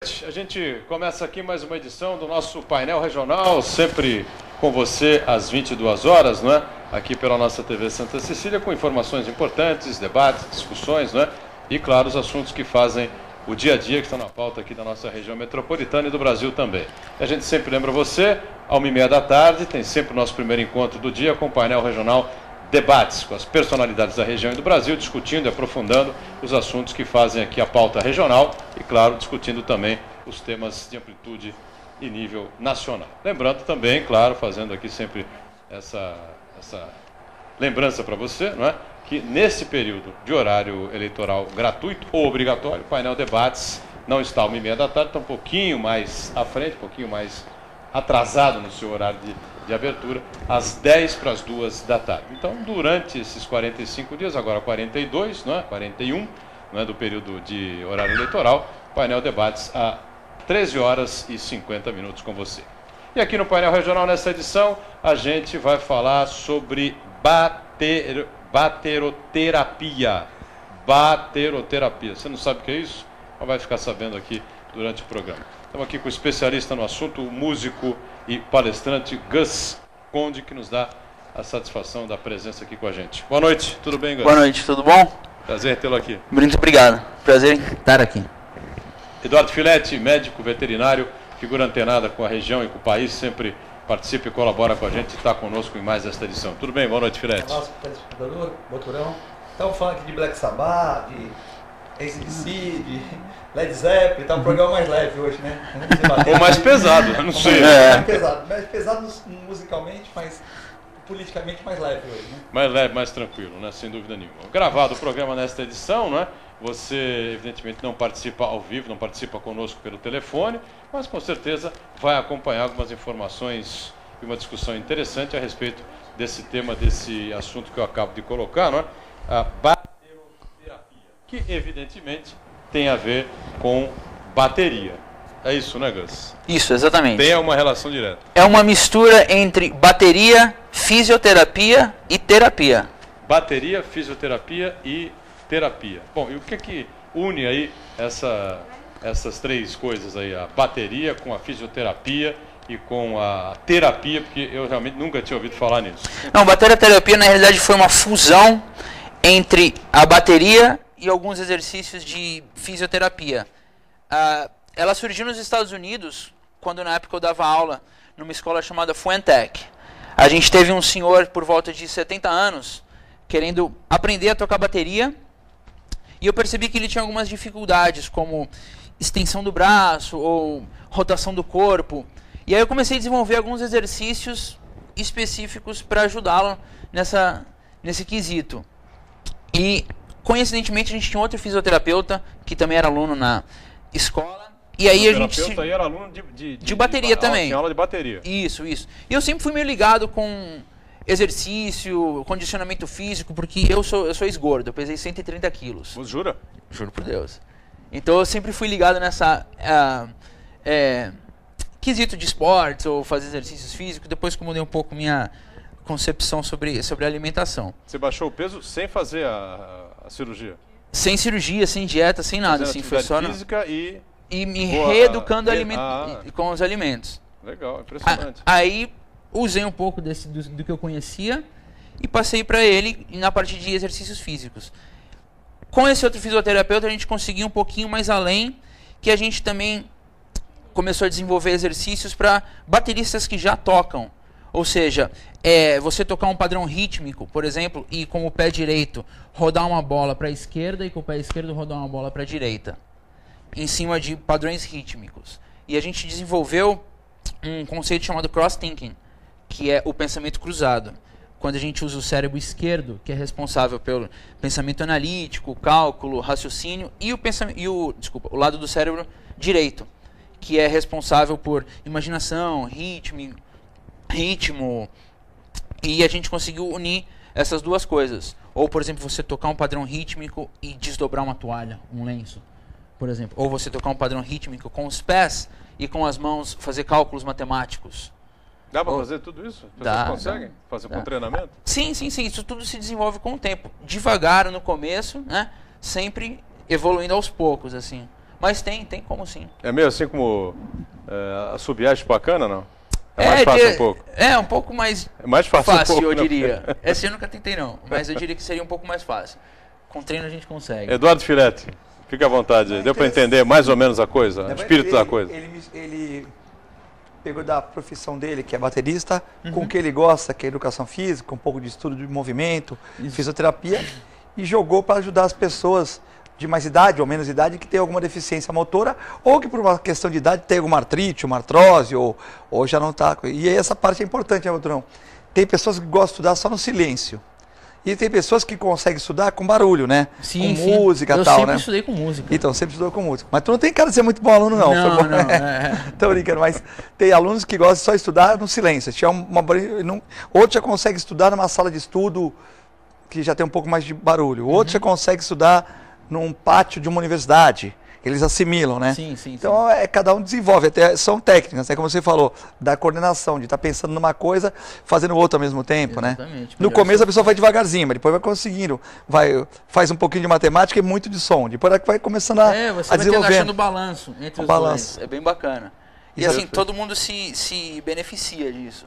A gente começa aqui mais uma edição do nosso painel regional, sempre com você às 22 horas, não é? Aqui pela nossa TV Santa Cecília, com informações importantes, debates, discussões, não é? E, claro, os assuntos que fazem o dia a dia, que estão na pauta aqui da nossa região metropolitana e do Brasil também. A gente sempre lembra você, à 1h30 da tarde, tem sempre o nosso primeiro encontro do dia com o painel regional Debates, com as personalidades da região e do Brasil, discutindo e aprofundando os assuntos que fazem aqui a pauta regional e, claro, discutindo também os temas de amplitude e nível nacional. Lembrando também, claro, fazendo aqui sempre essa lembrança para você, não é? Que nesse período de horário eleitoral gratuito ou obrigatório, o painel Debates não está às 1h30 da tarde, está um pouquinho mais à frente, um pouquinho mais atrasado no seu horário de abertura, às 10 para as 2 da tarde. Então, durante esses 45 dias, agora 42, não é? 41, não é? Do período de horário eleitoral, painel Debates a 13 horas e 50 minutos com você. E aqui no painel regional, nessa edição, a gente vai falar sobre bateroterapia. Bateroterapia. Você não sabe o que é isso? Mas vai ficar sabendo aqui durante o programa. Estamos aqui com o especialista no assunto, o músico e palestrante Gus Conde, que nos dá a satisfação da presença aqui com a gente. Boa noite, tudo bem, Gus? Boa noite, tudo bom? Prazer tê-lo aqui. Muito obrigado, prazer em estar aqui. Eduardo Filete, médico veterinário, figura antenada com a região e com o país, sempre participa e colabora com a gente e está conosco em mais esta edição. Tudo bem? Boa noite, Filete. Nosso telespectador, Boturão. Estamos falando aqui de Black Sabbath, de AC/DC, de Led Zeppelin, está um programa mais leve hoje, né? Ou mais pesado, eu não sei. Mais pesado musicalmente, mas politicamente mais leve hoje, né? Mais leve, mais tranquilo, né? Sem dúvida nenhuma. Gravado o programa nesta edição, não é? Você, evidentemente, não participa ao vivo, não participa conosco pelo telefone, mas com certeza vai acompanhar algumas informações e uma discussão interessante a respeito desse tema, desse assunto que eu acabo de colocar, não é? A bateroterapia, que evidentemente tem a ver com bateria. É isso, né, Gus? Isso, exatamente. Tem uma relação direta. É uma mistura entre bateria, fisioterapia e terapia. Bateria, fisioterapia e terapia. Bom, e o que une aí essas três coisas aí? A bateria com a fisioterapia e com a terapia, porque eu realmente nunca tinha ouvido falar nisso. Não, bateroterapia na realidade foi uma fusão entre a bateria e alguns exercícios de fisioterapia. Ela surgiu nos Estados Unidos, quando na época eu dava aula numa escola chamada Fuentech. A gente teve um senhor por volta de 70 anos, querendo aprender a tocar bateria, e eu percebi que ele tinha algumas dificuldades, como extensão do braço ou rotação do corpo. E aí eu comecei a desenvolver alguns exercícios específicos para ajudá-lo nesse quesito. E, coincidentemente, a gente tinha outro fisioterapeuta, que também era aluno na escola. E aí a gente aí era aluno de bateria também. Tinha aula de bateria. Isso. E eu sempre fui meio ligado com exercício, condicionamento físico, porque eu sou ex-gordo, eu pesei 130 quilos. Você jura? Juro por Deus. Então eu sempre fui ligado nessa quesito de esportes ou fazer exercícios físicos, depois que eu mudei um pouco minha concepção sobre a alimentação. Você baixou o peso sem fazer a cirurgia? Sem cirurgia, sem dieta, sem nada. Assim, foi só física e me reeducando com os alimentos. Legal, impressionante. Aí usei um pouco do que eu conhecia e passei para ele na parte de exercícios físicos. Com esse outro fisioterapeuta a gente conseguiu um pouquinho mais além, que a gente também começou a desenvolver exercícios para bateristas que já tocam. Ou seja, você tocar um padrão rítmico, por exemplo, e com o pé direito rodar uma bola para a esquerda e com o pé esquerdo rodar uma bola para a direita, em cima de padrões rítmicos. E a gente desenvolveu um conceito chamado cross-thinking, que é o pensamento cruzado. Quando a gente usa o cérebro esquerdo, que é responsável pelo pensamento analítico, cálculo, raciocínio, e o lado do cérebro direito, que é responsável por imaginação, ritmo, e a gente conseguiu unir essas duas coisas. Ou, por exemplo, você tocar um padrão rítmico e desdobrar uma toalha, um lenço, por exemplo. Ou você tocar um padrão rítmico com os pés e com as mãos fazer cálculos matemáticos. Dá para fazer tudo isso? Vocês conseguem fazer com treinamento? Sim. Isso tudo se desenvolve com o tempo. Devagar no começo, né? Sempre evoluindo aos poucos, assim. Mas tem como sim. É meio assim como a sub-haste bacana, não? É mais fácil um pouco. É, um pouco mais, é mais fácil, um pouco, eu diria. Essa eu nunca tentei não, mas eu diria que seria um pouco mais fácil. Com treino a gente consegue. Eduardo Firetti, fica à vontade. Deu para entender mais ou menos a coisa, o espírito da coisa? Ele pegou da profissão dele, que é baterista, com o que ele gosta, que é educação física, um pouco de estudo de movimento, fisioterapia, e jogou para ajudar as pessoas de mais idade ou menos idade que tem alguma deficiência motora ou que por uma questão de idade tem alguma artrite, uma artrose ou já não está. E aí essa parte é importante, né, Boturão? Tem pessoas que gostam de estudar só no silêncio. E tem pessoas que conseguem estudar com barulho, né? Sim, com música e tal, né? Eu sempre estudei com música. Então, sempre estudou com música. Mas tu não tem cara de ser muito bom aluno, não. Não, não. Tô brincando, mas tem alunos que gostam só de estudar no silêncio. Outro já consegue estudar numa sala de estudo que já tem um pouco mais de barulho. Outro já consegue estudar num pátio de uma universidade. Eles assimilam, né? Sim. Então, cada um desenvolve. Até são técnicas, como você falou, da coordenação, de estar pensando numa coisa, fazendo outra ao mesmo tempo, exatamente, né? No começo a pessoa vai devagarzinho, mas depois vai conseguindo. Faz um pouquinho de matemática e muito de som. Depois vai começando a você vai achando o balanço entre os dois. É bem bacana. E assim, todo mundo se beneficia disso.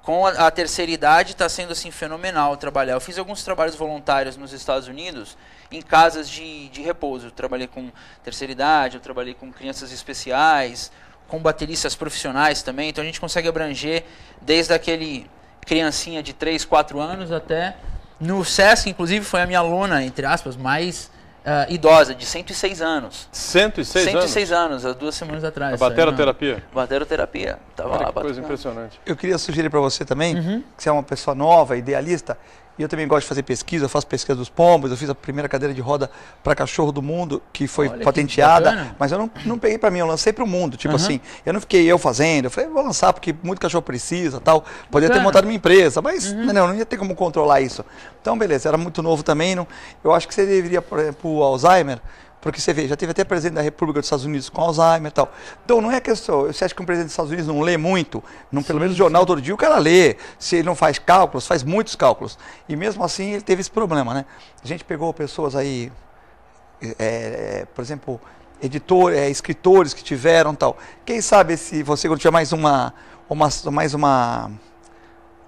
Com a terceira idade está sendo assim fenomenal trabalhar. Eu fiz alguns trabalhos voluntários nos Estados Unidos em casas de repouso. Eu trabalhei com terceira idade, eu trabalhei com crianças especiais, com bateristas profissionais também. Então a gente consegue abranger desde aquele criancinha de 3, 4 anos até... No SESC, inclusive, foi a minha aluna, entre aspas, mais idosa, de 106 anos. 106 anos, há 2 semanas atrás. A bateroterapia? Bateroterapia. Tava lá, que coisa impressionante. Eu queria sugerir para você também, que você é uma pessoa nova, idealista, e eu também gosto de fazer pesquisa, eu faço pesquisa dos pombos, eu fiz a primeira cadeira de roda para cachorro do mundo, que foi patenteada, mas eu não peguei para mim, eu lancei para o mundo, tipo assim, eu não fiquei eu fazendo, eu falei, vou lançar porque muito cachorro precisa, tal, poderia ter montado minha empresa, mas não ia ter como controlar isso. Então, beleza, era muito novo também, eu acho que você deveria, por exemplo, o Alzheimer, porque você vê, já teve até presidente da República dos Estados Unidos com Alzheimer e tal. Então não é questão, você acha que um presidente dos Estados Unidos não lê muito? Pelo menos o jornal todo dia o cara lê. Se ele não faz cálculos, faz muitos cálculos. E mesmo assim ele teve esse problema, né? A gente pegou pessoas aí, por exemplo, escritores que tiveram tal. Quem sabe se você quando tiver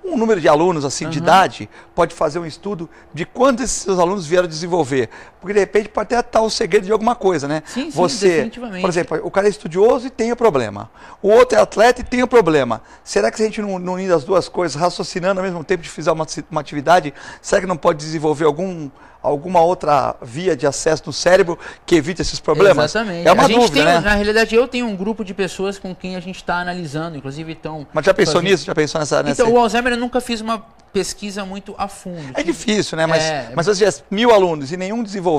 um número de alunos assim de idade, pode fazer um estudo de quantos esses seus alunos vieram desenvolver. Porque de repente pode até estar o segredo de alguma coisa, né? Sim, definitivamente. Por exemplo, o cara é estudioso e tem o problema. O outro é atleta e tem o problema. Será que se a gente não unir as duas coisas, raciocinando ao mesmo tempo de fizer uma atividade, será que não pode desenvolver alguma outra via de acesso no cérebro que evite esses problemas? Exatamente. É uma dúvida, né? Na realidade, eu tenho um grupo de pessoas com quem a gente está analisando, inclusive estão... Mas já pensou nisso? Já pensou nessa... Então, o Alzheimer eu nunca fiz uma pesquisa muito a fundo. É difícil, né? Mas se você tivesse 1000 alunos e nenhum desenvolver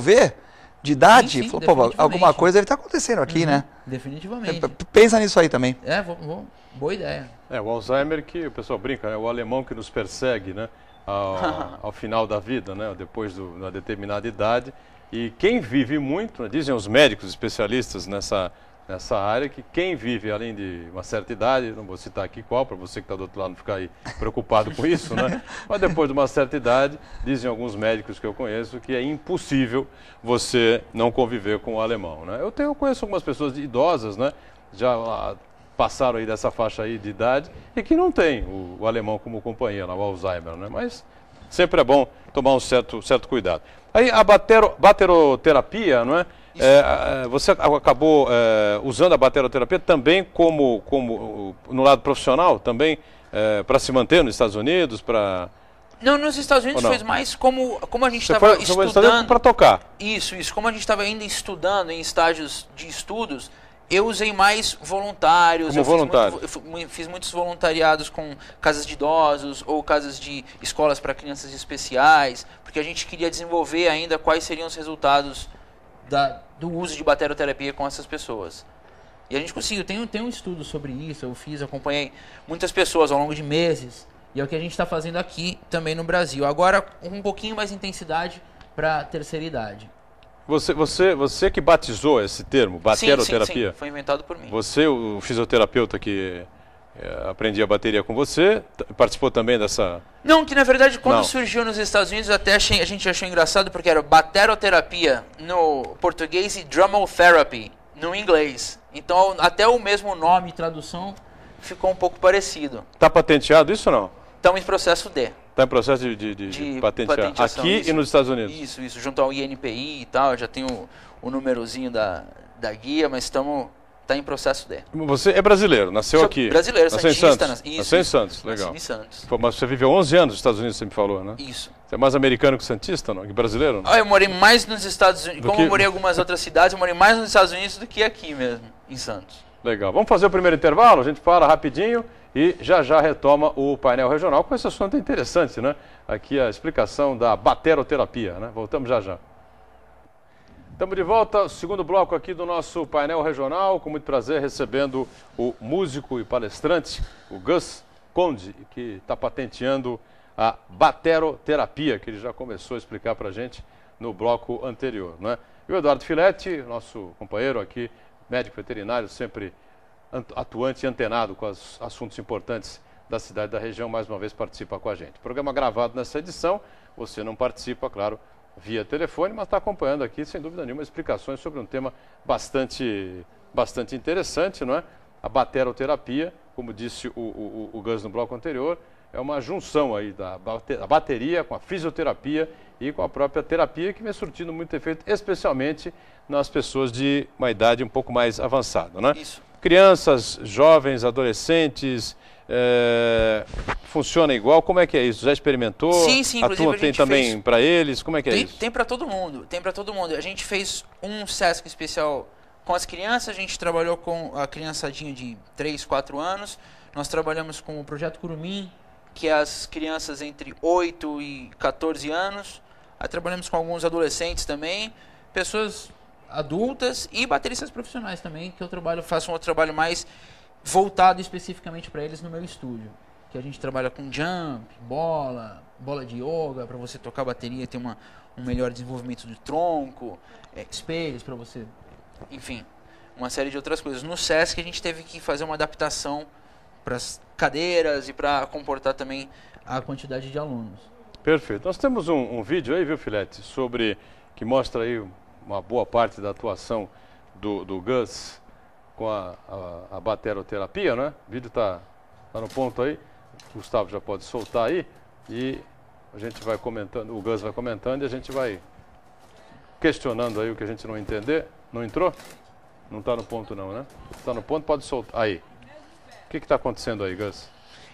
de idade, falou, alguma coisa deve estar acontecendo aqui, né? Definitivamente. Pensa nisso aí também. Boa ideia. O Alzheimer que o pessoal brinca, é o alemão que nos persegue, né? Ao final da vida, né? Depois de uma determinada idade. E quem vive muito, né? Dizem os médicos especialistas nessa área, que quem vive além de uma certa idade, não vou citar aqui qual, para você que está do outro lado não ficar aí preocupado com isso, né? Mas depois de uma certa idade, dizem alguns médicos que eu conheço, que é impossível você não conviver com o alemão, né? Eu conheço algumas pessoas idosas, né? Já passaram aí dessa faixa aí de idade e que não tem o alemão como companhia, o Alzheimer, né? Mas sempre é bom tomar um certo cuidado. Aí a bateroterapia, não é? Você acabou usando a bateroterapia também como no lado profissional, também para se manter nos Estados Unidos, para... Não, nos Estados Unidos foi mais como a gente estava estudando... para tocar. Isso. Como a gente estava ainda estudando em estágios de estudos, eu usei mais voluntários. Como voluntário. Fiz muitos voluntariados com casas de idosos ou casas de escolas para crianças especiais, porque a gente queria desenvolver ainda quais seriam os resultados do uso de bateroterapia com essas pessoas. E a gente conseguiu. Tem um estudo sobre isso, acompanhei muitas pessoas ao longo de meses, e é o que a gente está fazendo aqui também no Brasil. Agora, com um pouquinho mais intensidade para a terceira idade. Você que batizou esse termo, bateroterapia? Sim, foi inventado por mim. Você, o fisioterapeuta que aprendia a bateria com você, participou também dessa... Não, que na verdade quando surgiu nos Estados Unidos a gente achou engraçado porque era bateroterapia no português e drummel therapy no inglês. Então, até o mesmo nome e tradução ficou um pouco parecido. Está patenteado isso ou não? Estamos em processo de. Está em processo de patentear aqui isso, e nos Estados Unidos? Isso, junto ao INPI e tal, já tem o númerozinho da guia, mas está em processo de. Você é brasileiro, nasceu aqui? Brasileiro, nasceu em santista. Santos. Nasceu em Santos, legal. Em Santos. Pô, mas você viveu 11 anos nos Estados Unidos, você me falou, né? Isso. Você é mais americano que santista, não? Que brasileiro? Não? Eu morei mais nos Estados Unidos, eu morei em algumas outras cidades, eu morei mais nos Estados Unidos do que aqui mesmo, em Santos. Legal. Vamos fazer o primeiro intervalo, a gente para rapidinho e já retoma o painel regional com esse assunto interessante, né? Aqui a explicação da bateroterapia, né? Voltamos já. Estamos de volta, segundo bloco aqui do nosso painel regional, com muito prazer recebendo o músico e palestrante, o Gus Conde, que está patenteando a bateroterapia, que ele já começou a explicar para a gente no bloco anterior, né? E o Eduardo Filetti, nosso companheiro aqui, médico veterinário, sempre atuante e antenado com os assuntos importantes da cidade e da região, mais uma vez participa com a gente. Programa gravado nessa edição, você não participa, claro, via telefone, mas está acompanhando aqui, sem dúvida nenhuma, explicações sobre um tema bastante interessante, não é? A bateroterapia, como disse o Gus no bloco anterior, é uma junção aí da bateria com a fisioterapia e com a própria terapia, que vem surtindo muito efeito, especialmente nas pessoas de uma idade um pouco mais avançada, né? Isso. Crianças, jovens, adolescentes, funciona igual? Como é que é isso? Já experimentou? Sim, inclusive a gente tem também para eles? Como é que é isso? Tem para todo mundo, A gente fez um SESC especial com as crianças, a gente trabalhou com a criançadinha de 3, 4 anos, nós trabalhamos com o Projeto Curumim, que é as crianças entre 8 e 14 anos, aí trabalhamos com alguns adolescentes também, pessoas adultas e bateristas profissionais também, que eu faço um outro trabalho mais voltado especificamente para eles no meu estúdio, que a gente trabalha com jump, bola de yoga, para você tocar bateria, ter um melhor desenvolvimento do tronco, espelhos para você, enfim, uma série de outras coisas. No SESC a gente teve que fazer uma adaptação para as cadeiras e para comportar também a quantidade de alunos. Perfeito. Nós temos um vídeo aí, viu, Filete, que mostra aí uma boa parte da atuação do Gus com a bateroterapia, né? O vídeo está no ponto aí, o Gustavo já pode soltar aí e a gente vai comentando, o Gus vai comentando e a gente vai questionando aí o que a gente não entender. Não entrou? Não está no ponto não, né? Está no ponto, pode soltar. Aí. O que está acontecendo aí, Gus?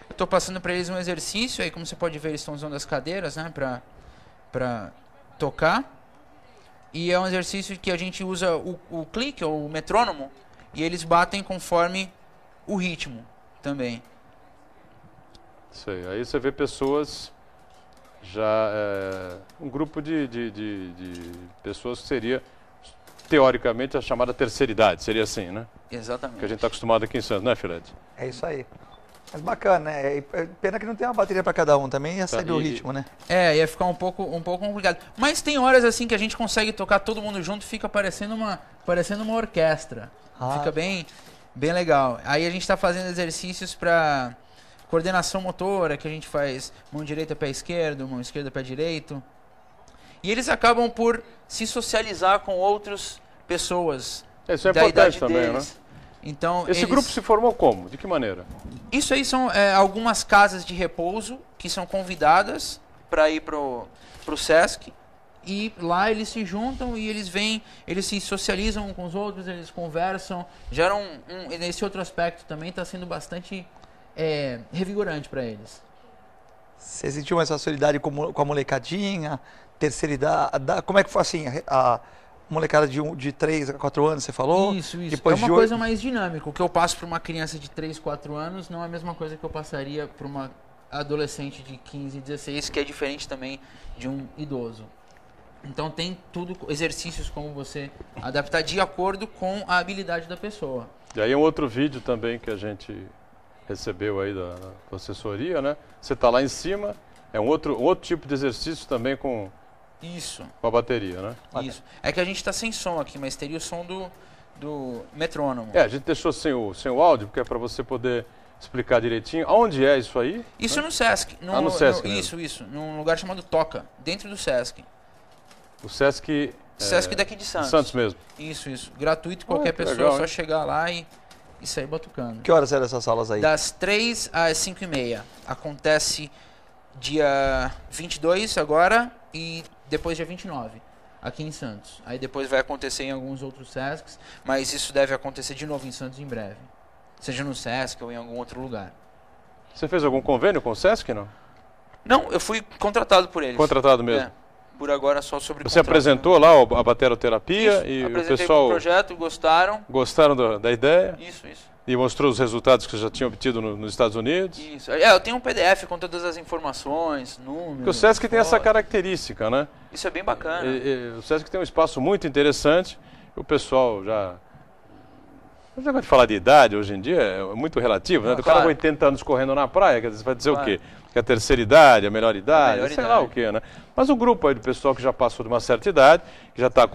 Eu estou passando para eles um exercício, aí como você pode ver, eles estão usando as cadeiras, né, para tocar. E é um exercício que a gente usa o clique, ou o metrônomo, e eles batem conforme o ritmo também. Sei. Aí você vê pessoas, já um grupo de pessoas que seria, teoricamente, a chamada terceira idade, seria assim, né? Exatamente. Que a gente está acostumado aqui em Santos, né, Filete? É isso aí. Mas bacana, né? Pena que não tem uma bateria para cada um também, ia sair do ritmo, né? Ia ficar um pouco complicado. Mas tem horas assim que a gente consegue tocar todo mundo junto, fica parecendo uma orquestra. Fica bem legal. Aí a gente está fazendo exercícios para coordenação motora, que a gente faz mão direita, pé esquerdo, mão esquerda, pé direito. E eles acabam por se socializar com outras pessoas. Isso é importante também, né? Então, esse grupo se formou como? De que maneira? Isso aí são algumas casas de repouso que são convidadas para ir pro SESC. E lá eles se juntam e eles se socializam uns com os outros, eles conversam. Geram nesse outro aspecto também está sendo bastante revigorante para eles. Você sentiu essa solidariedade com a molecadinha, terceira idade? Como é que foi assim? A molecada de 3 a 4 anos, você falou? Isso. Depois é uma coisa mais dinâmica. O que eu passo para uma criança de 3, 4 anos não é a mesma coisa que eu passaria para uma adolescente de 15, 16, que é diferente também de um idoso. Então tem exercícios como você adaptar de acordo com a habilidade da pessoa. E aí um outro vídeo também que a gente recebeu aí da assessoria, né? Você está lá em cima, é um outro tipo de exercício também com a bateria, né? Isso. É que a gente está sem som aqui, mas teria o som do metrônomo. A gente deixou sem o áudio, porque é para você poder explicar direitinho. Onde é isso aí? Isso, né? No SESC. No SESC Isso. Num lugar chamado Toca, dentro do SESC. O SESC Sesc daqui de Santos. Santos mesmo. Isso. Gratuito, qualquer pessoa, legal, só chegar lá e sair batucando. Que horas eram essas aulas aí? Das 3 às 5h30. Acontece dia 22 agora e depois dia 29, aqui em Santos. Aí depois vai acontecer em alguns outros Sescs, mas isso deve acontecer de novo em Santos em breve. Seja no Sesc ou em algum outro lugar. Você fez algum convênio com o Sesc, não? Não, eu fui contratado por eles. Contratado mesmo? É, por agora só sobre Você contrato, apresentou lá a bateroterapia isso, e o apresentei pessoal... pro projeto, gostaram. Gostaram da ideia? Isso. E mostrou os resultados que você já tinha obtido nos Estados Unidos? Isso. Eu tenho um PDF com todas as informações, números... Porque o Sesc tem essa característica, né? Isso é bem bacana. O Sesc tem um espaço muito interessante. O pessoal já... O negócio de falar de idade hoje em dia é muito relativo, né? O cara com 80 anos correndo na praia, quer dizer, você vai dizer o quê? Que a terceira idade, a melhor idade, sei lá o quê, né? Mas um grupo aí de pessoal que já passou de uma certa idade, que já está,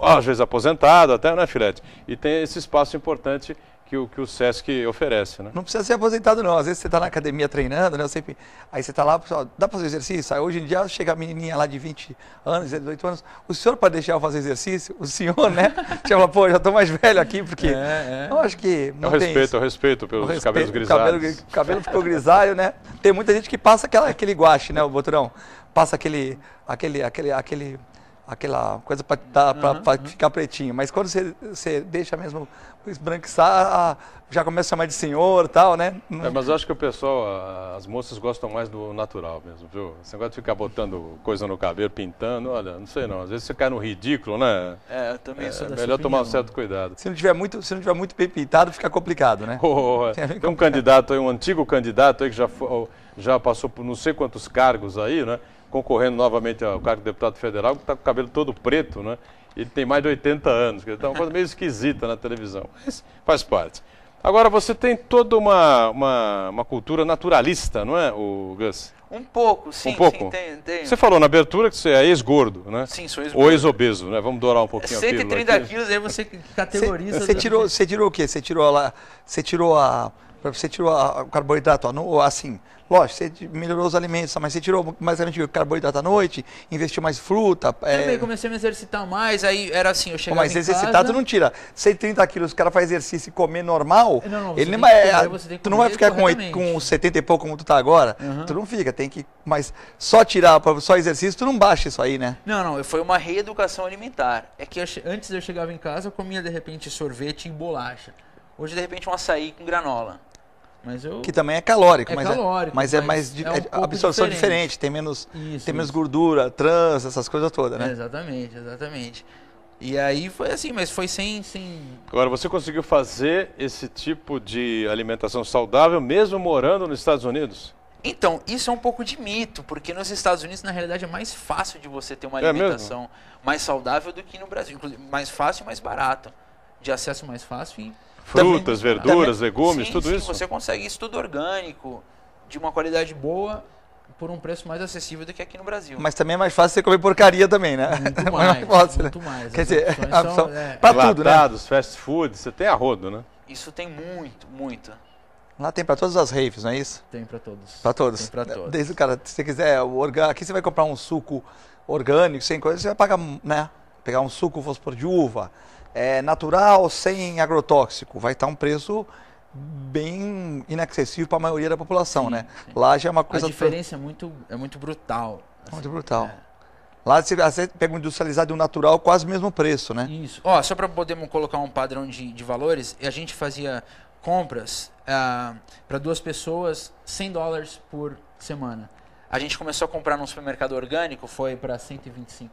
às vezes, aposentado até, né, Filete? E tem esse espaço importante que o Sesc oferece, né? Não precisa ser aposentado, não. Às vezes você está na academia treinando, né? Aí você está lá, pessoal, dá para fazer exercício? Aí hoje em dia chega a menininha lá de 20 anos, 18 anos, o senhor pode deixar eu fazer exercício? O senhor, né? Você fala, pô, já estou mais velho aqui, porque eu acho que não tem isso. É o respeito pelos cabelos grisalhos. O cabelo ficou grisalho, né? Tem muita gente que passa aquele guache, né, o Boturão? Passa aquela coisa para ficar pretinho. Mas quando você deixa mesmo esbranquiçar, já começa a chamar de senhor e tal, né? Mas eu acho que o pessoal, as moças gostam mais do natural mesmo, viu? Esse negócio de ficar botando coisa no cabelo, pintando, olha, não sei não. Às vezes você cai no ridículo, né? Eu também sou dessa melhor tomar um opinião. certo cuidado. Se não tiver muito bem pintado, fica complicado, né? Tem um candidato aí, um antigo candidato aí que já passou por não sei quantos cargos aí, né? Concorrendo novamente ao cargo de deputado federal, que está com o cabelo todo preto, né? Ele tem mais de 80 anos, está uma coisa meio esquisita na televisão, mas faz parte. Agora, você tem toda uma cultura naturalista, não é, o Gus? Um pouco, sim. Um pouco? Sim, tem. Você falou na abertura que você é ex-gordo, né? Sim, sou ex-gordo. Ou ex-obeso, né? Vamos dourar um pouquinho a pílula 130 aqui. quilos, aí você categoriza... Você tirou o quê? Você tirou o carboidrato, assim, lógico, você melhorou os alimentos, mas você tirou mais o carboidrato à noite, investiu mais fruta. Também comecei a me exercitar mais, aí era assim, eu chegava mas em exercitar casa... tu não tira. 130 quilos, o cara faz exercício e comer normal, ele não tu não vai ficar com 70 e pouco como tu tá agora, tu não fica, mas só só exercício, tu não baixa isso aí, né? Não, foi uma reeducação alimentar. É que antes eu chegava em casa, eu comia de repente sorvete e bolacha. Hoje, de repente, um açaí com granola. Que também é calórico, mas é mais um absorção diferente, tem menos gordura, trans, essas coisas todas, né? Exatamente. E aí foi assim, mas foi sem... Agora, você conseguiu fazer esse tipo de alimentação saudável mesmo morando nos Estados Unidos? Então, isso é um pouco de mito, porque nos Estados Unidos, na realidade, é mais fácil de você ter uma alimentação mais saudável do que no Brasil. Inclusive, mais fácil e mais barato. De acesso mais fácil e... Frutas, verduras, legumes, tudo isso? Você consegue isso tudo orgânico, de uma qualidade boa, por um preço mais acessível do que aqui no Brasil. Mas também é mais fácil você comer porcaria também, né? Muito mais. Quer dizer, para tudo, né? Fast food, você tem a rodo, né? Isso tem muito. Lá tem para todas as raves, não é isso? Tem para todos. Para todos. Tem para todos. Desde o cara, se você quiser, aqui você vai comprar um suco orgânico, sem coisa, você vai pagar, né? Pegar um suco, vamos supor, de uva, natural, sem agrotóxico, vai estar um preço bem inacessível para a maioria da população, né? Sim. Lá já é uma coisa... A diferença é muito brutal. Assim, muito brutal. Lá você pega um industrializado e um natural quase o mesmo preço, né? Isso. Só para podermos colocar um padrão de valores, a gente fazia compras para 2 pessoas, $100 por semana. A gente começou a comprar num supermercado orgânico, foi para $125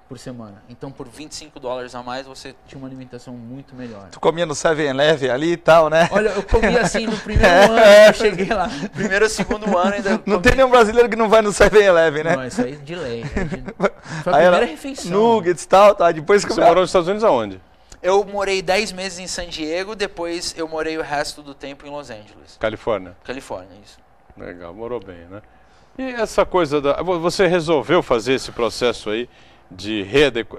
por semana. Então, por $25 a mais, você tinha uma alimentação muito melhor. Tu comia no 7-Eleven ali e tal, né? Olha, eu comia assim no primeiro ano que eu cheguei lá. Primeiro ou segundo ano ainda... Não tem nenhum brasileiro que não vai no 7-Eleven, né? Não, isso aí de lei. Foi a primeira refeição. Nuggets e tal, tá? Depois Você morou nos Estados Unidos aonde? Eu morei 10 meses em San Diego, depois eu morei o resto do tempo em Los Angeles. Califórnia, isso. Legal, morou bem, né? E essa coisa você resolveu fazer esse processo aí de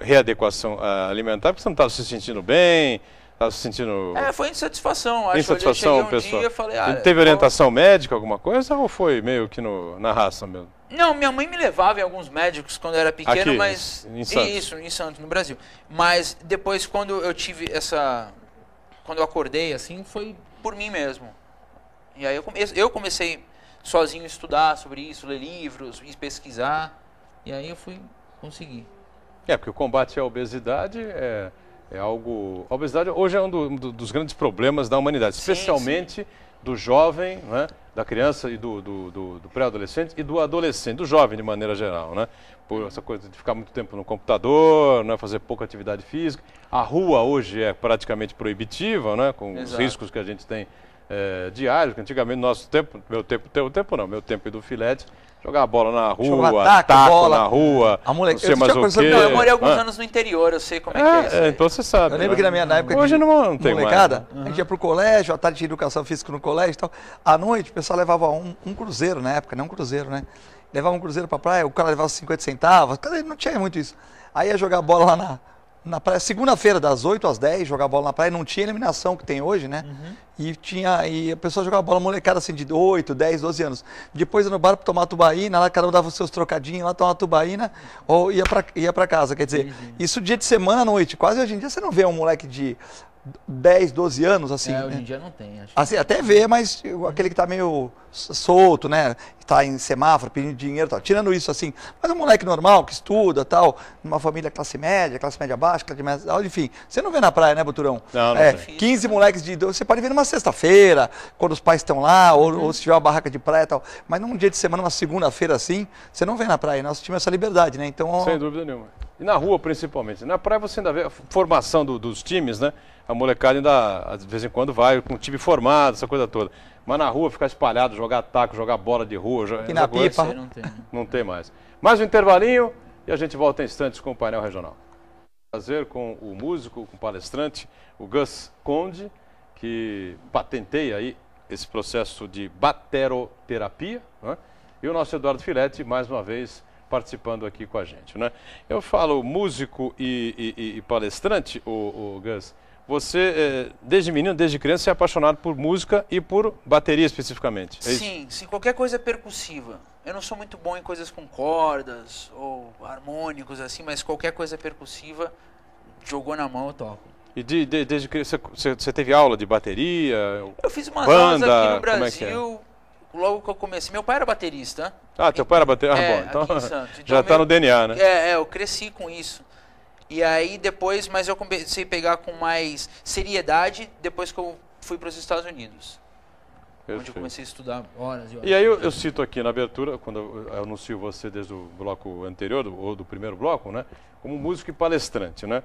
readequação alimentar, porque você não estava se sentindo bem, estava se sentindo... foi insatisfação. Acho insatisfação, que eu cheguei um dia e falei... teve orientação médica, alguma coisa, ou foi meio que na raça mesmo? Não, minha mãe me levava em alguns médicos quando eu era pequeno, Aqui, mas... em Santos. Isso, em Santos, no Brasil. Mas depois, quando eu tive essa... Quando eu acordei, assim, foi por mim mesmo. E aí eu comecei sozinho a estudar sobre isso, ler livros, pesquisar. E aí eu fui conseguir. Porque o combate à obesidade é algo... A obesidade hoje é um dos grandes problemas da humanidade, especialmente do jovem, né? Da criança e do pré-adolescente e do adolescente, do jovem de maneira geral, né? Por essa coisa de ficar muito tempo no computador, né? Fazer pouca atividade física. A rua hoje é praticamente proibitiva, né? Com os riscos que a gente tem diários, que antigamente no nosso tempo, meu tempo e do Filete, jogar bola na rua, taco na rua, não sei mais o quê. Eu morei alguns anos no interior, eu sei como é que é isso. Então você sabe. Eu lembro que na minha época hoje não tem molecada, mais, a gente ia pro colégio, à tarde tinha educação física no colégio e tal. À noite o pessoal levava um cruzeiro na época, não um cruzeiro, né? Levava um cruzeiro pra praia, o cara levava 50 centavos, não tinha muito isso. Aí ia jogar bola lá na praia, segunda-feira, das 8 às 10, jogar bola na praia, não tinha eliminação que tem hoje, né? E a pessoa jogava bola molecada assim de 8, 10, 12 anos. Depois ia no bar pra tomar tubaína, lá cada um dava os seus trocadinhos, lá tomava tubaína, ou ia pra casa. Quer dizer, isso dia de semana à noite. Quase hoje em dia você não vê um moleque de 10, 12 anos, assim. Hoje em dia não tem, acho. Assim, até vê, mas aquele que tá meio solto, né? Tá em semáforo, pedindo dinheiro e tal. Tirando isso, assim. Mas um moleque normal, que estuda tal, numa família classe média baixa, classe média alta, enfim. Você não vê na praia, né, Buturão? Não 15 moleques de... Você pode ver numa sexta-feira, quando os pais estão lá, ou se tiver uma barraca de praia e tal. Mas num dia de semana, uma segunda-feira assim, você não vê na praia. Nós tínhamos essa liberdade, né? Então... Sem dúvida nenhuma. E na rua, principalmente. Na praia você ainda vê a formação dos times, né? A molecada ainda, de vez em quando, vai com o time formado, essa coisa toda. Mas na rua, ficar espalhado, jogar taco, jogar bola de rua... E na pipa. Não tem mais. Mais um intervalinho e a gente volta em instantes com o painel regional. Prazer com o músico, com o palestrante, o Gus Conde, que patenteia aí esse processo de bateroterapia, né? E o nosso Eduardo Filete, mais uma vez, participando aqui com a gente, né? Eu falo músico e palestrante, o Gus. Você, desde menino, desde criança, é apaixonado por música e por bateria especificamente, é isso? Sim, qualquer coisa percussiva. Eu não sou muito bom em coisas com cordas ou harmônicos, assim, mas qualquer coisa percussiva, jogou na mão, eu toco. E desde criança, você teve aula de bateria? Eu fiz umas banda, aulas aqui no Brasil, Brasil, logo que eu comecei. Meu pai era baterista. Teu pai era baterista? Bom, então já está no DNA, né? Eu cresci com isso. E aí depois, mas eu comecei a pegar com mais seriedade depois que eu fui para os Estados Unidos. Onde eu comecei a estudar horas e horas. E aí eu cito aqui na abertura, quando eu anuncio você desde o bloco anterior, ou do primeiro bloco, né? Como músico e palestrante, né?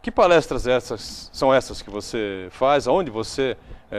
Que palestras são essas que você faz? Aonde você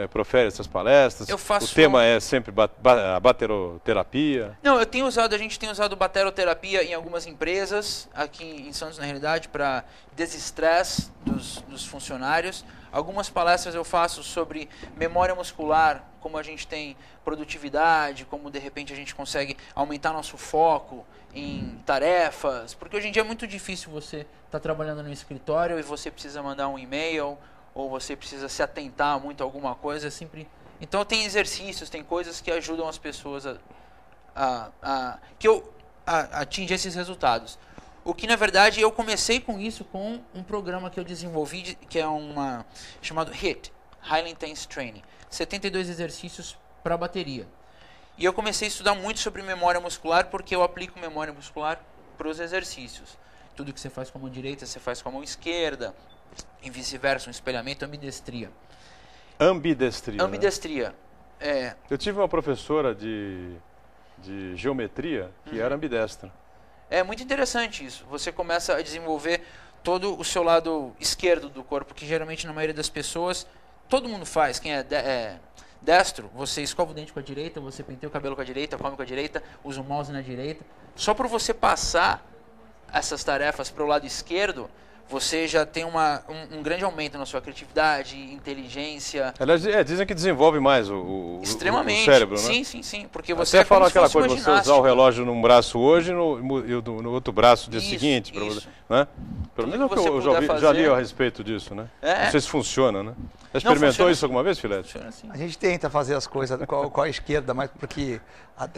profere essas palestras? Eu faço... O tema é sempre a bateroterapia? Não, a gente tem usado bateroterapia em algumas empresas, aqui em Santos, na realidade, para desestresse dos funcionários. Algumas palestras eu faço sobre memória muscular, como a gente tem produtividade, como de repente a gente consegue aumentar nosso foco em tarefas, porque hoje em dia é muito difícil você estar trabalhando no escritório e você precisa mandar um e-mail ou você precisa se atentar muito a alguma coisa, Então tem exercícios, tem coisas que ajudam as pessoas a atingir esses resultados. O que na verdade eu comecei com isso com um programa que eu desenvolvi, que é chamado HIIT, Highly Intense Training, 72 exercícios para bateria. E eu comecei a estudar muito sobre memória muscular porque eu aplico memória muscular para os exercícios. Tudo que você faz com a mão direita, você faz com a mão esquerda, e vice-versa, um espelhamento, ambidestria. Ambidestria. Ambidestria. Né? Eu tive uma professora de geometria que era ambidestra. É muito interessante isso. Você começa a desenvolver todo o seu lado esquerdo do corpo, que geralmente na maioria das pessoas, todo mundo faz. Quem é destro, você escova o dente com a direita, você penteia o cabelo com a direita, come com a direita, usa o mouse na direita. Só por você passar essas tarefas para o lado esquerdo, você já tem um grande aumento na sua criatividade, inteligência. Aliás, dizem que desenvolve mais extremamente. O cérebro, né? Sim, sim, sim. Porque você até falam aquela coisa de você usar o relógio num braço hoje e no outro braço no dia seguinte. Pra você, né? Pelo menos eu já li a respeito disso, né? Não sei se funciona, né? Já experimentou isso alguma vez, Filete? Funciona assim. A gente tenta fazer as coisas com a esquerda,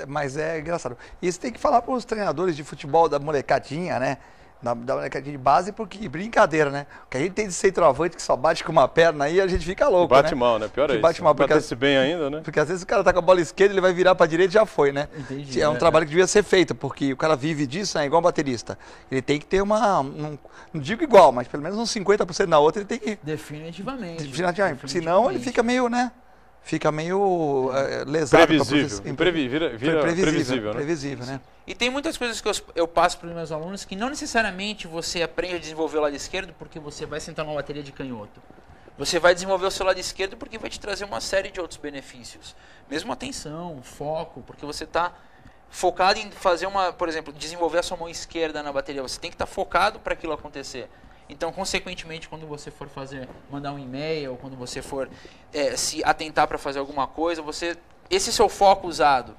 mas é engraçado. E você tem que falar para os treinadores de futebol da molecadinha, né? Da molecadinha de base, porque brincadeira, né? O que a gente tem de centroavante que só bate com uma perna aí, a gente fica louco, bate né? mal, né? Pior é isso. Bate mal, Bate-se bem ainda, né? Porque às vezes o cara tá com a bola esquerda, ele vai virar pra direita e já foi, né? Entendi, é um trabalho que devia ser feito, porque o cara vive disso, né? Igual um baterista. Ele tem que ter não digo igual, mas pelo menos uns 50% na outra ele tem que... Definitivamente. Senão ele fica meio, né? Fica meio lesado. Previsível, né? E tem muitas coisas que eu passo para os meus alunos que não necessariamente você aprende a desenvolver o lado esquerdo porque você vai sentar numa bateria de canhoto. Você vai desenvolver o seu lado esquerdo porque vai te trazer uma série de outros benefícios. Mesmo atenção, foco, porque você está focado em fazer por exemplo, desenvolver a sua mão esquerda na bateria. Você tem que estar focado para aquilo acontecer. Então, consequentemente, quando você for mandar um e-mail, ou quando você for se atentar para fazer alguma coisa, esse seu foco usado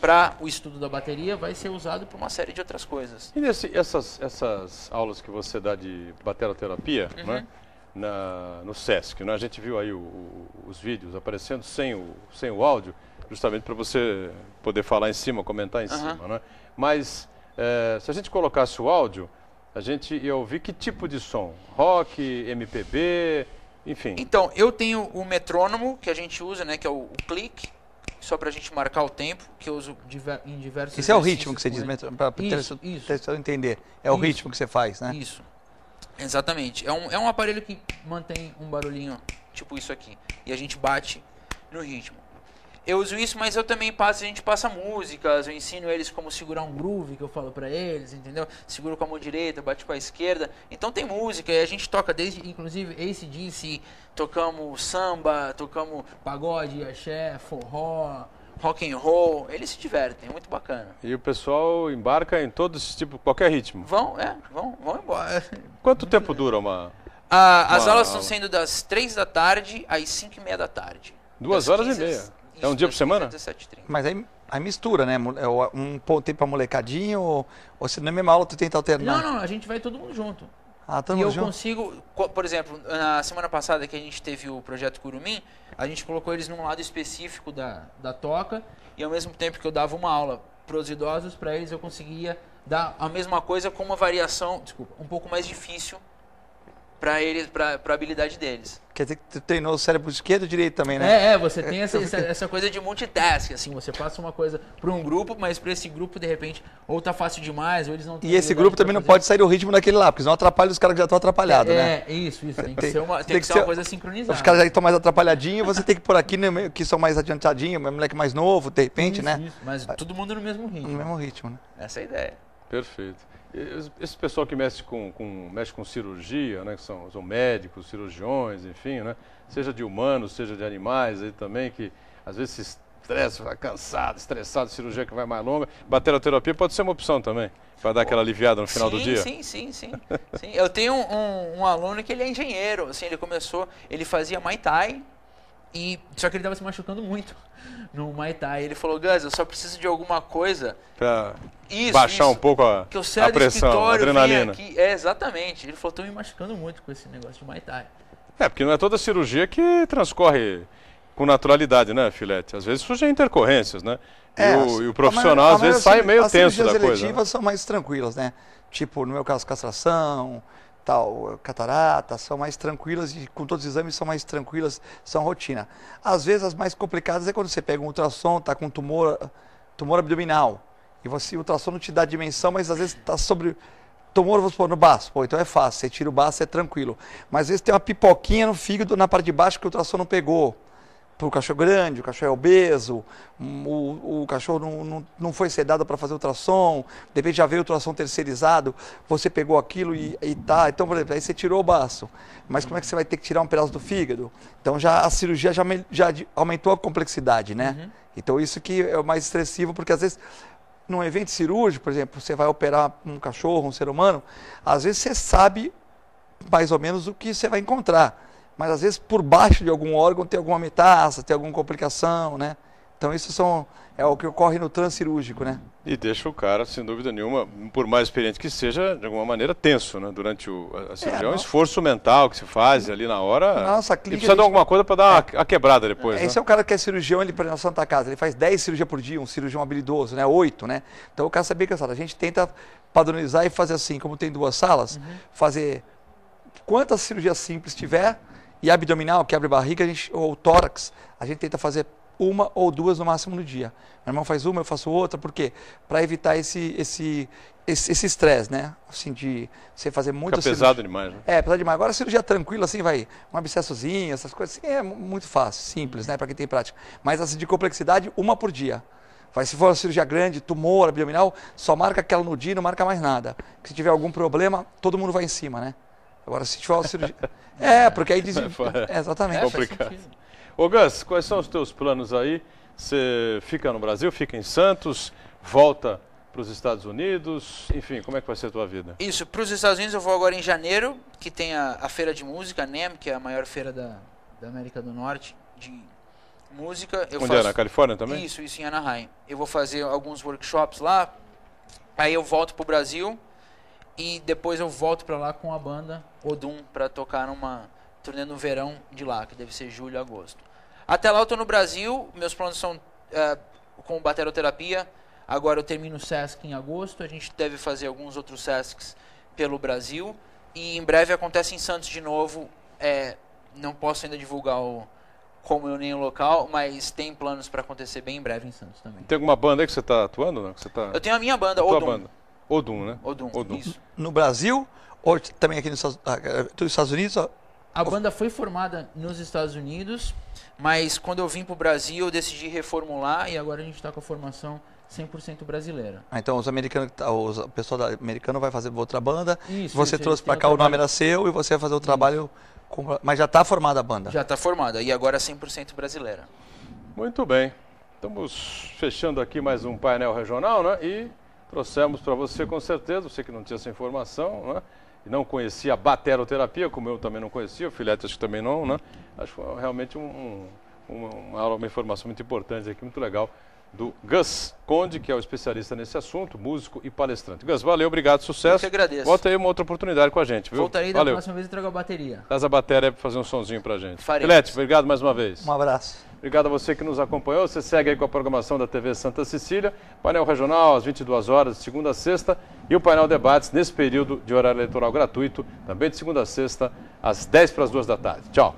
para o estudo da bateria vai ser usado para uma série de outras coisas. E essas aulas que você dá de bateroterapia, né, no SESC, né, a gente viu aí os vídeos aparecendo sem o áudio, justamente para você poder falar em cima, comentar em cima. Né? Mas, se a gente colocasse o áudio, a gente ia ouvir que tipo de som? Rock, MPB, enfim. Então, eu tenho o metrônomo que a gente usa, né, que é o clique, só para a gente marcar o tempo, que eu uso em diversos... Isso é o ritmo que você diz, para eu entender. É o ritmo que você faz, né? Isso, exatamente. É um aparelho que mantém um barulhinho tipo isso aqui. E a gente bate no ritmo. Eu uso isso, mas eu também a gente passa músicas, eu ensino eles como segurar um groove, que eu falo pra eles, entendeu? Seguro com a mão direita, bate com a esquerda. Então tem música, e a gente toca desde, inclusive, AC/DC, tocamos samba, tocamos pagode, axé, forró, rock and roll. Eles se divertem, é muito bacana. E o pessoal embarca em todo esse tipo, qualquer ritmo? Vão embora. Quanto tempo dura uma... As aulas estão sendo das 3 da tarde às 5:30 da tarde. 2 horas e meia. É um dia por semana? 17h30. Mas aí mistura, né? Um tempo pra molecadinho, ou se na mesma aula tu tenta alternar? Não, a gente vai todo mundo junto. Todo mundo junto? Consigo, por exemplo, na semana passada que a gente teve o projeto Curumim, a gente colocou eles num lado específico da toca, e ao mesmo tempo que eu dava uma aula para os idosos, para eles eu conseguia dar a mesma coisa com uma variação, um pouco mais difícil para eles, para a habilidade deles. Quer dizer que tu treinou o cérebro esquerdo e direito também, né? Você tem essa coisa de multitask, assim, você passa uma coisa para um grupo, mas para esse grupo, de repente, ou tá fácil demais, ou eles não têm... E esse grupo também não pode sair do ritmo daquele lá, porque senão atrapalha os caras que já estão atrapalhados, né? Isso, tem que ser uma coisa sincronizada. Os caras já estão mais atrapalhadinhos, você tem que pôr aqui, né, que são mais adiantadinhos, moleque mais novo, de repente, né? Isso, mas todo mundo no mesmo ritmo. No mesmo ritmo, né? Essa é a ideia. Perfeito. Esse pessoal que mexe com cirurgia, né, que são médicos, cirurgiões, enfim, né, seja de humanos, seja de animais aí também, que às vezes se estressa, vai cansado, estressado, cirurgia que vai mais longa. Bateroterapia pode ser uma opção também, para dar aquela aliviada no final do dia. Sim. Eu tenho um aluno que ele é engenheiro, assim, ele fazia Muay Thai, só que ele estava se machucando muito no Muay Thai. Ele falou, Gus, eu só preciso de alguma coisa para baixar um pouco a pressão, a adrenalina. Exatamente. Ele falou, estou me machucando muito com esse negócio de Muay Thai. Porque não é toda cirurgia que transcorre com naturalidade, né, Filete? Às vezes surgem intercorrências, né? E o profissional às vezes sai meio tenso da coisa. As cirurgias eletivas são mais tranquilas, né? Tipo, no meu caso, castração, catarata, são mais tranquilas e com todos os exames são mais tranquilas, são rotina. Às vezes as mais complicadas é quando você pega um ultrassom, tá com tumor abdominal, e o ultrassom não te dá dimensão, mas às vezes tá sobre tumor, vamos supor, no baço, então é fácil, você tira o baço, é tranquilo. Mas às vezes tem uma pipoquinha no fígado, na parte de baixo, que o ultrassom não pegou. Para o cachorro grande, o cachorro é obeso, o cachorro não foi sedado para fazer ultrassom, de repente já veio o ultrassom terceirizado, você pegou aquilo e tá. Então, por exemplo, aí você tirou o baço, mas como é que você vai ter que tirar um pedaço do fígado? Então a cirurgia já aumentou a complexidade, né? Então isso que é o mais estressivo, porque às vezes num evento cirúrgico, por exemplo, você vai operar um cachorro, um ser humano, às vezes você sabe mais ou menos o que você vai encontrar. Mas às vezes por baixo de algum órgão tem alguma metástase, tem alguma complicação, né? Então isso é o que ocorre no transcirúrgico, né? E deixa o cara, sem dúvida nenhuma, por mais experiente que seja, de alguma maneira tenso, né? Durante a cirurgia. É um esforço mental que se faz ali na hora. Nossa, e precisa de alguma coisa para dar a quebrada depois. Esse é o cara que é cirurgião, ele na Santa Casa, ele faz 10 cirurgias por dia, um cirurgião habilidoso, né? 8, né? Então o cara sabe bem cansado. A gente tenta padronizar e fazer assim, como tem 2 salas, fazer quantas cirurgias simples tiver, e abdominal, que abre barriga, ou tórax, a gente tenta fazer 1 ou 2 no máximo no dia. Meu irmão faz uma, eu faço outra, por quê? Para evitar esse estresse, né? Assim, de você fazer muita cirurgia. Pesado demais, né? Pesado demais. Agora, cirurgia tranquila, assim, vai, um abscessozinho, essas coisas, assim, é muito fácil, simples, né? Para quem tem prática. Mas, assim, de complexidade, 1 por dia. Se for uma cirurgia grande, tumor, abdominal, só marca aquela no dia, não marca mais nada. Se tiver algum problema, todo mundo vai em cima, né? Agora, se tiver uma cirurgia... porque aí dizem... exatamente. É complicado. Ô Gus, quais são os teus planos aí? Você fica no Brasil, fica em Santos, volta para os Estados Unidos, enfim, como é que vai ser a tua vida? Isso, para os Estados Unidos eu vou agora em janeiro, que tem a feira de música, a NAMM, que é a maior feira da América do Norte de música. Onde é? Na Califórnia também? Isso em Anaheim. Eu vou fazer alguns workshops lá, aí eu volto para o Brasil e depois eu volto para lá com a banda Odum para tocar numa turnê no verão de lá, que deve ser julho, agosto. Até lá eu estou no Brasil, meus planos são com bateroterapia. Agora eu termino o Sesc em agosto, a gente deve fazer alguns outros Sescs pelo Brasil. E em breve acontece em Santos de novo. Não posso ainda divulgar como eu nem o local, mas tem planos para acontecer bem em breve em Santos também. Tem alguma banda aí que você está atuando? Não? Eu tenho a minha banda, Odum. Banda. Odum, né? Odum, isso. No Brasil ou também aqui nos Estados Unidos? A banda foi formada nos Estados Unidos, mas quando eu vim para o Brasil eu decidi reformular e agora a gente está com a formação 100% brasileira. Então os americanos, o pessoal americano vai fazer outra banda, isso, você trouxe para cá, o nome era seu e você vai fazer o trabalho, mas já está formada a banda? Já está formada e agora 100% brasileira. Muito bem, estamos fechando aqui mais um painel regional, né? E trouxemos para você com certeza, você que não tinha essa informação, né? E não conhecia a bateroterapia, como eu também não conhecia, o Filete acho que também não, né? Acho que foi realmente uma informação muito importante aqui, muito legal, do Gus Conde, que é o especialista nesse assunto, músico e palestrante. Gus, valeu, obrigado, sucesso. Eu que agradeço. Volta aí uma outra oportunidade com a gente, viu? Voltarei da próxima vez e trago a bateria. Traz a bateria para fazer um sonzinho pra gente. Faremos. Filete, obrigado mais uma vez. Um abraço. Obrigado a você que nos acompanhou. Você segue aí com a programação da TV Santa Cecília. Painel regional às 22 horas, de segunda a sexta. E o painel debates nesse período de horário eleitoral gratuito, também de segunda a sexta, às 10 para as 2 da tarde. Tchau.